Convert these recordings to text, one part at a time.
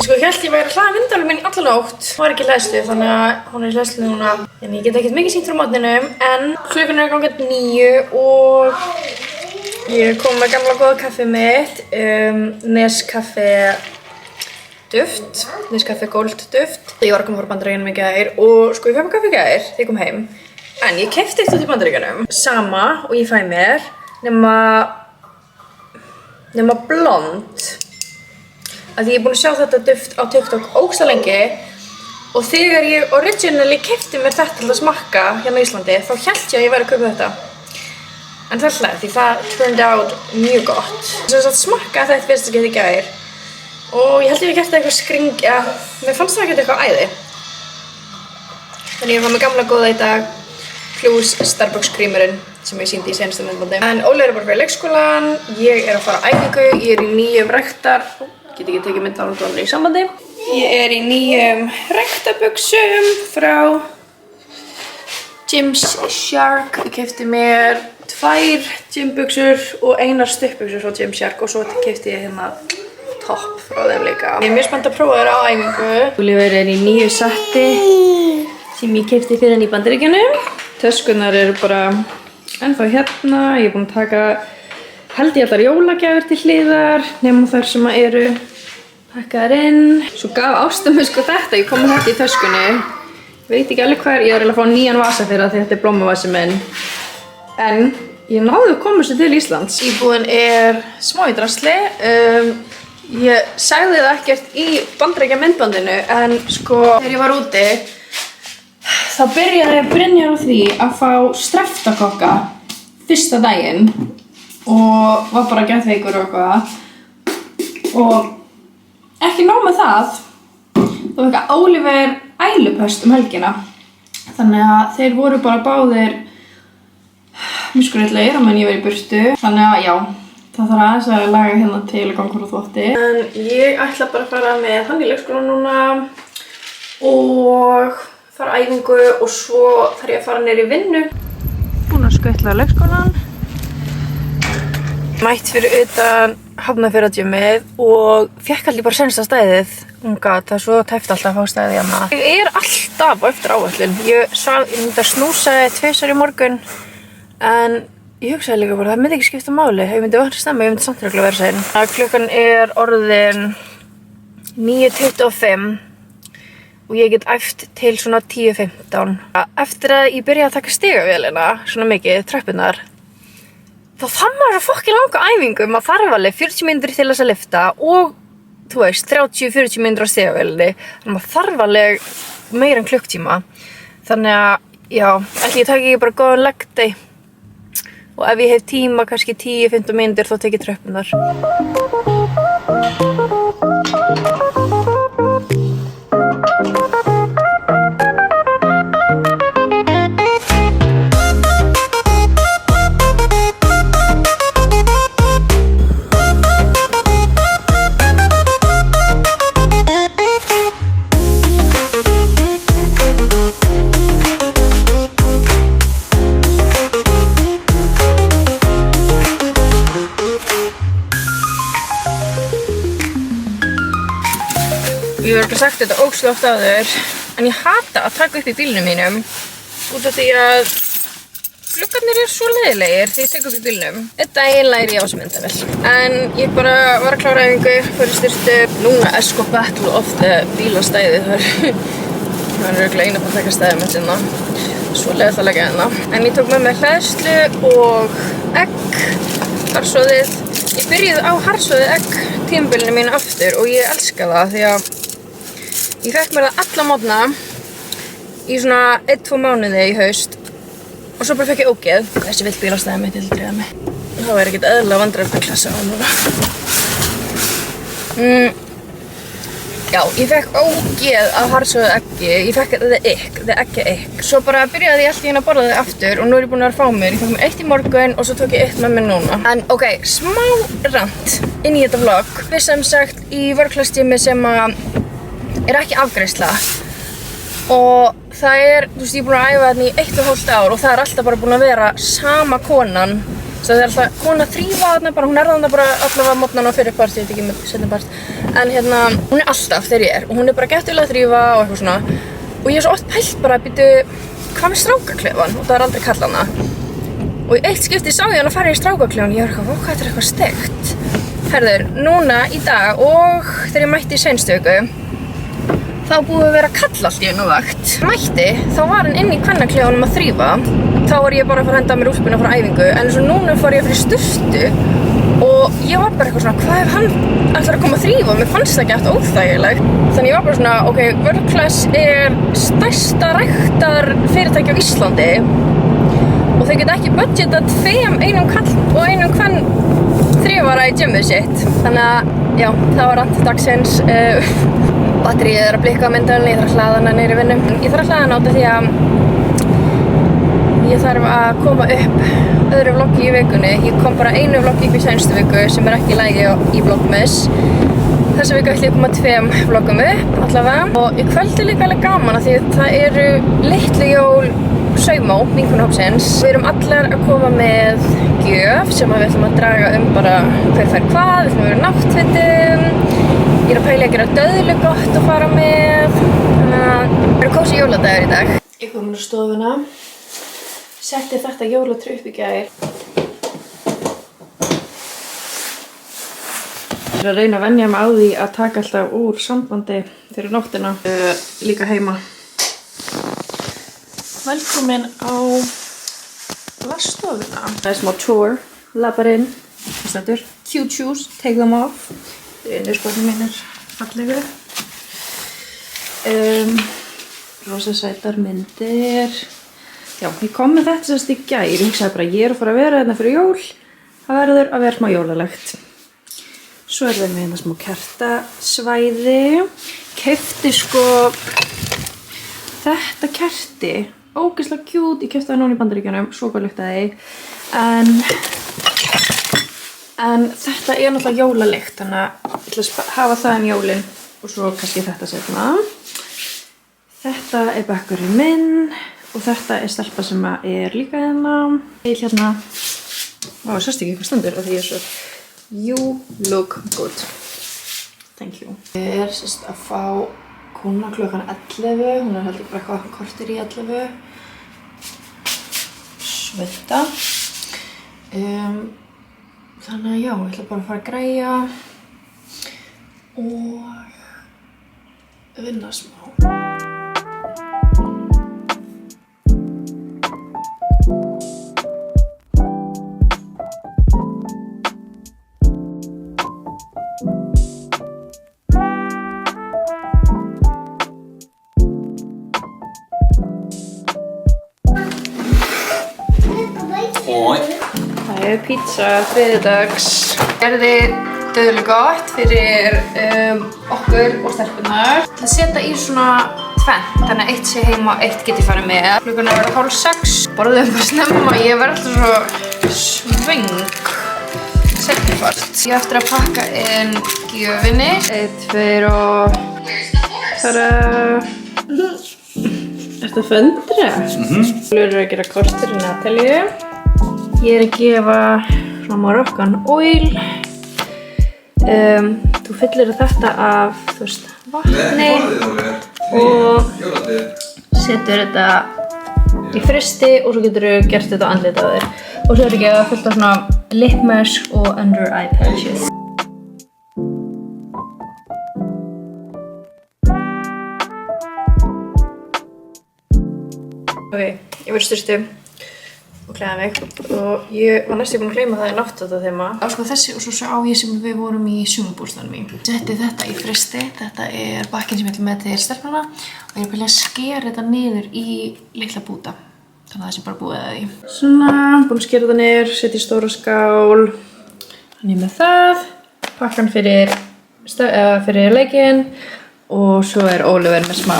Ég sko hélt ég væri að hlaða vindalum minn alla nótt. Hún var ekki í hleðslu, þannig að hún er í hleðslu núna. En ég get ekkert mikið sýnt frá morgninum, en klukkan er gangað 9 og ég kom með gamla góða kaffið mitt, Nescafé duft, Nescafé Gold duft. Ég var að koma frá Bandaríkjunum í gær og sko ég fæ mér kaffi í gær þegar ég kom heim. En ég keypti eitt út í Bandaríkjunum, sama og ég fæ mér, nema blond. Af því ég er búin að sjá þetta duft á TikTok ógeðslega lengi og þegar ég originally keypti mér þetta til að smakka hérna í Íslandi þá hélt ég að ég væri að kaupa þetta. En það er hlægt því það turned out mjög gott. Sem sagt smakka þetta fyrst að geta í gær og ég held ég hef gert eitthvað skringja, mér fannst það ekkert eitthvað æði. Þannig ég fá mig gamla góða í dag plus Starbucks creamerinn sem ég sýndi í seinasta myndbandi. En Óli er bara fyrir leikskólan, ég er að fara á æfingu, ég er í nýjum rektar. Get ekki tekið mynd á hann í sambandi. Ég er í nýjum rektabuxum frá Gymshark. Ég keypti mér 2 gymbuxur og 1 stuttbuxur frá Gymshark og svo keypti ég hérna topp frá þeim líka. Ég er mjög spennt að prófa þeirra á æfingu. Oliver er í nýju setti sem ég keypti fyrir hann í Bandaríkjunum. Töskurnar eru bara ennþá hérna. Ég er búin að taka held ég allar jólagjafir til hliðar nema þær sem eru pakkaðar inn. Svo gaf Ásta mér sko þetta, ég kom með þetta í töskunni. Ég veit ekki alveg hver, ég er að fá nýjan vasa fyrir það því þetta er blómavasi minn. En ég náði að koma sér til Íslands. Íbúðin er smá í drasli. Ég sagði það ekkert í Bandaríkja myndbandinu en sko þegar ég var úti þá byrjaði Brynjar á því að fá streptokokka fyrsta daginn og var bara geðveikur og eitthvað og ekki nóg með það þá fekk Oliver ælupest helgina þannig að þeir voru bara báðir miskunnlegir á meðan ég var í burtu þannig að já, það þarf aðeins að laga hérna til að ganga frá þvotti en ég ætla bara að fara með hann í leikskólann núna og fara á æfingu og svo þarf ég að fara niður í vinnu búin að skutla á leikskólann mætt fyrir utan Hafnarfjarðargymið og fekk allir bara sensta stæðið. Það er svo tæft alltaf að fá stæðið hérna. Ég er alltaf á eftir áætlun. Ég myndi að snúsaði 2 í morgun en ég hugsaði líka bara það myndi ekki skipta máli. Ég myndi vantra stemma, ég myndi samt regla vera sein. Klukkan er orðin 9:25 og ég get æft til svona 10:15. Eftir að ég byrjaði að taka stigavélina svona mikið, tröppurnar þá fann maður svo fokkin langa æfingu, maður þarf alveg 40 mínútur til þess að lyfta og þú veist 30-40 mínútur á stigavélinni þannig maður þarf alveg meira en klukktíma þannig að já, ætli ég taki bara góðan leg day og ef ég hef tíma kannski 10-15 mínútur þá tek ég tröppunar Ég hef ekki sagt þetta ógeðslega oft áður, en ég hata að taka upp í bílnum mínum út af því að gluggarnir eru svo leiðilegir þegar ég tek upp í bílnum. Einn daginn læri ég á þessu myndavél. En ég bara var að klára æfingu, fór í styrtu. Núna er sko battle of the bílastæði þar. Það er örugglega eina að taka stæðið mitt hérna. Svo leiðilegt að leggja hérna. En ég tók með mér hleðslu og egg, harðsoðið. Ég byrjaði á harðsoðið egg tímabilinu mínu aftur og ég elska það því að ég fekk mér það alla mótna í svona 1-2 mánuði í haust og svo bara fekk ég ógeð. Þessi vill bílastæði mitt til að drífa mig. Það var ekkert eðlilega vandræðilegt að klassa á núna. Já, ég fekk ógeð af harðsoðið eggi. Ég fekk the egg. Svo bara byrjaði ég alltaf hérna að borða þau aftur og nú er ég búin að vera að fá mér. Ég fekk mér 1 í morgun og svo tók ég 1 með mér núna. En ok, smá rant inn í þetta vlog. Við sem sagt í vörklasstími sem að er ekki afgreiðsla. Og það er, þú veist, ég er búin að æfa þarna í 1,5 ár og það er alltaf bara búin að vera sama konan Það er alltaf hún að þrífa þarna bara, hún þarna bara allavega mótnana fyrir part, ég veit ekki með seinna part. En hérna, hún alltaf þegar ég og hún bara gættilega að þrífa og eitthvað svona. Og ég svo oft pælt bara að býtu, hvað með strákaklefan? Og það aldrei kallana. Og í eitt skipti sá ég hann að fara í strákaklefan, ég var eitthvað, hvað þetta eitthvað steikt? Herður, núna í dag og þegar ég mætti í seinustu viku, þá búið að vera kall allt í einu vakt. Mætti, þá var hann inn í kvennaklefanum að þrífa. Þá var ég bara að fara að henda mér úlpuna frá æfingu, en svo núna fór ég fyrir sturtu og ég var bara eitthvað svona, hvað ef hann ætlar að koma að þrífa? Mér fannst það ekki eftir óþægilegt. Þannig ég var bara svona, ok, Workclass er stærsta ræktarfyrirtæki á Íslandi og þau geta ekki budgetað 5 einum kall og einum kvenn þrífara í gymið sitt. Þannig að, já, það var rant dagsins. Batterið er að blikka á myndavélni, ég þarf að hlaða hana niður í vinnu. Ég þarf að hlaða hana á þetta því að ég þarf að koma upp öðru vloggi í vikunni. Ég kom bara einu vloggi upp í seinustu viku sem ekki í lagi í Vlogmas. Þessa viku ætla ég að koma 2 vloggum upp allavega. Og í kvöld líka alveg gaman því að það eru litlu jól Saumó, vinkonahópsins. Við erum allar að koma með gjöf sem við ætlum að draga bara hver fær hvað, við ætlum að vera náttfötum. Ég er að pæla að gera döðlu gott að fara með. Þannig að það eru kósí jóladagur í dag. Ég kom á stofuna. Setti þetta jólatré upp í gær. Ég er að reyna að venja mig á því að taka alltaf úr sambandi fyrir nóttina. Líka heima. Velkomin á laststofuna. Það er smá tour. Labbar inn. Það stendur cute shoes, take them off. Innerskotnir mínir fallegu. Rosa sætar myndir. Já, ég kom með þetta sérst í gær. Ég hugsaði bara, ég er að fara að vera hérna fyrir jól. Það verður að vera smá jólalegt. Svo er það með hérna smá kertasvæði. Keypti sko þetta kerti. Ógeðslega cute. Ég keypti það núna í Bandaríkjunum. Svo góð lyktaði. En þetta er náttúrulega jólalykt. Þannig að ég ætla að hafa það jólin. Og svo kannski þetta seinna. Þetta er bekkurinn minn. Og þetta er stelpa sem er líka hérna. Vá, sástu ekki hvað stendur af því ég er svo You look good. Thank you. Ég er sérst að fá kúna klukkan 11. Hún er heldur bara eitthvað korter í 11. Svita. Þannig að já, ég ætla bara að fara að græja og vinna smá. Það er pizza þriðjudags. Gerði döðlega gott fyrir okkur og stelpunar. Það setja í svona tvennt, þannig að eitt sé heima og eitt geti farið með. Klukkan er að vera 5:30. Borðum bara snemma, ég verð alltaf svo svöng. Seinifart. Ég eftir að pakka inn gjöfinni. 1, 2 og... Tada! Ertu að föndra? Þú eru að gera kortur í Natalíu. Ég er að gefa svona Moroccan oil. Þú fyllir þetta af, þú veist, vatni og setur þetta í frysti og svo getur þú gert þetta á andlitið á þér. Og svo er ekki að fylla svona lip mask og under eye patches. Ok, ég verið styrstu og klæða mig og ég var næstu búin að gleyma það í náttfataþema. Á sko þessi og svo á ég sem við vorum í sumarbústaðnum í. Setti þetta í frysti, þetta er bakkinn sem ég ætla með til stelpnana og ég er að byrja að skera þetta niður í litla búta. Þannig að það sé bara búið að því. Svona, búin að skera þetta niður, setja í stóra skál. Þannig með það, pakkan fyrir leikinn og svo er Oliver með smá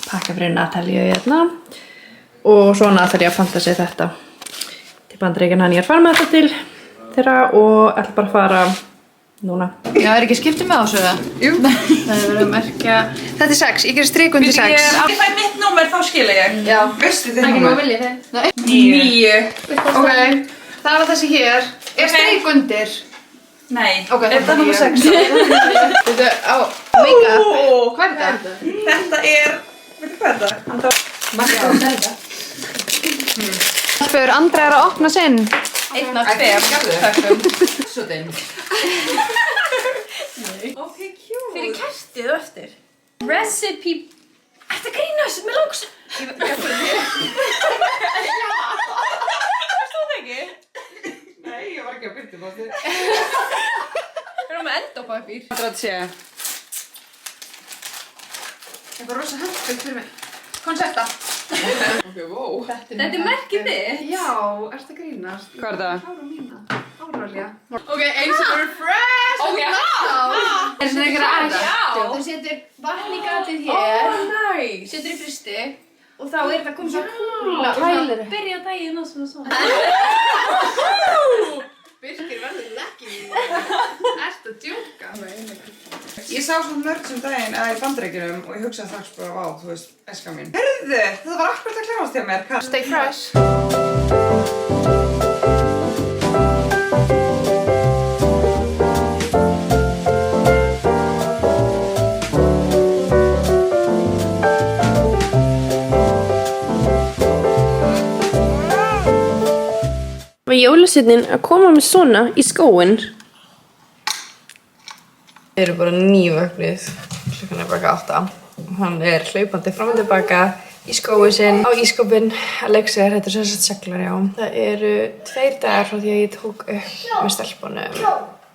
pakka fyrir Natalíu hérna. Og svona ætla ég að panta sig þetta til Bandaríkjanna. Ég er að fara með þetta til þeirra og ætla bara að fara núna. Já, er ekki skiptið með þessu það? Jú. Það er verið að merkja... Þetta er 6, ég gerir strik undir 6. Ef ég fæ mitt númer þá skila ég. Já. Veistu þið númer? Ekki má vilja þið. 9. Ok. Það var þessi hér. Steik undir? Nei. Ok, Er það nummer 6? Þetta á make-up. Hvað er þetta? Þetta er... Veitu hvað er þetta? Stelpur, Andrea er að opna sinn. 1 af 2 þökkum. Svo þinn. Ok, cute. Fyrir kertið og eftir. Recipe... Þetta grínast, mér langs... Ég fyrir þér. Varst þú það ekki? Nei, ég var ekki að byrja bá þér. Við erum með endopapír. Þetta er að sé. Eitthvað rosa hentugt fyrir mig. Koncepta. Ok, wow. Þetta er merkið þitt. Já, ertu að grínast? Hvað er það? Hára mína. Hárolja. Ok, eins og fyrir fresh. Ok, Það er svona einhverja aðra. Já. Þú setur vatn í gatið hér, Nice. setur í fristi og þá er þetta komið svo kúla. Kælir. Byrja daginn og svona. Birkir verður leggið. Ertu að djóka? Ég sá svona nörd sem daginn í Bandaríkjunum og ég hugsaði strax bara, vá, þú veist, æska mín. Herðu, þetta var akkurat að klárast hjá mér. Stay fresh. Var jólasveinninn að koma með svona í skóinn? Við erum bara nývöknuð, klukkan er bara 8. Hann er hlaupandi fram og tilbaka í skóinn sinn, á ískapinn að leika sér. Þetta er sem sagt seglar, já. Það eru 2 dagar frá því að ég tók upp með stelpunum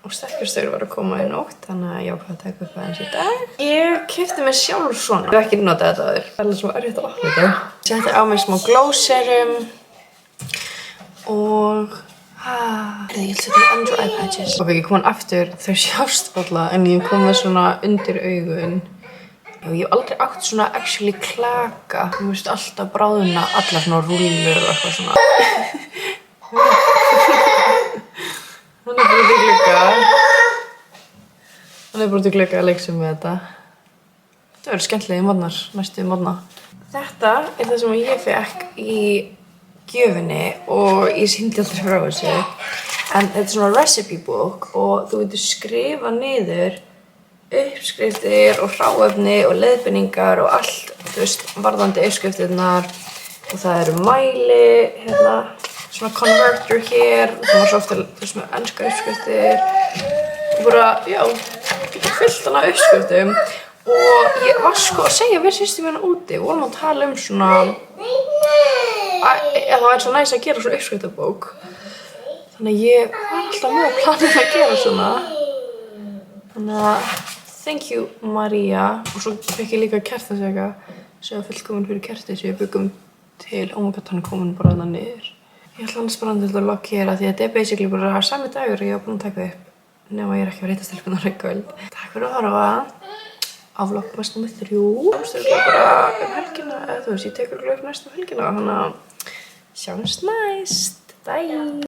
og stelpjastur var að koma í nótt, þannig að ég ákvað að taka upp aðeins í dag. Ég keypti mér sjálf svona. Ég hef ekki notað þetta áður. Það er alveg svo erfitt að opna þetta. Setti á mig smá glow serum og ég ætla að setja under eye patches. Ok, ég kom hann aftur, þau sjást alltaf, en ég kom með svona undir augun. Ég hef aldrei átt svona actually klaka. Þú veist, alltaf bráðuna, allar svona rúllur og eitthvað svona. Hann er bara út í glugga. Hann er bara út í glugga að leika sér með þetta. Það verður skemmtilegir morgnar, næstu morgna. Þetta er það sem ég fékk í gjöfinni og ég sýndi alltaf frá þessu. En þetta er svona recipe book og þú getur skrifa niður uppskriftir og hráefni og leiðbeiningar og allt, þú veist, varðandi uppskriftirnar. Og það eru mæli, hérna, svona converter hér, og það var svo ofta, þú veist, með enskar uppskriftir. Og bara, já, fullt hana uppskriftum. Og ég var sko að segja við systur mína úti, við vorum að tala um svona, það væri svo næs að gera svona uppskriftabók. Þannig að ég var alltaf mjög að plana að gera svona. Þannig að, thank you Maria. Og svo fekk ég líka kertasjaka sem var fullkomin fyrir kerti sem við byggum til. Oh my god, hann er komin bara þarna niður. Ég ætla annars bara til að lokka hér að því að þetta er basically bara sami dagur og ég var búin að taka upp. Nema ég er ekki að reyta stelpunar í kvöld. Takk fyrir að horfa á vlogmas nr. 3. Ástæðulega bara helgina, eða þú veist, ég tekur upp næstu helgina. Þannig að sjáumst næst. Bye!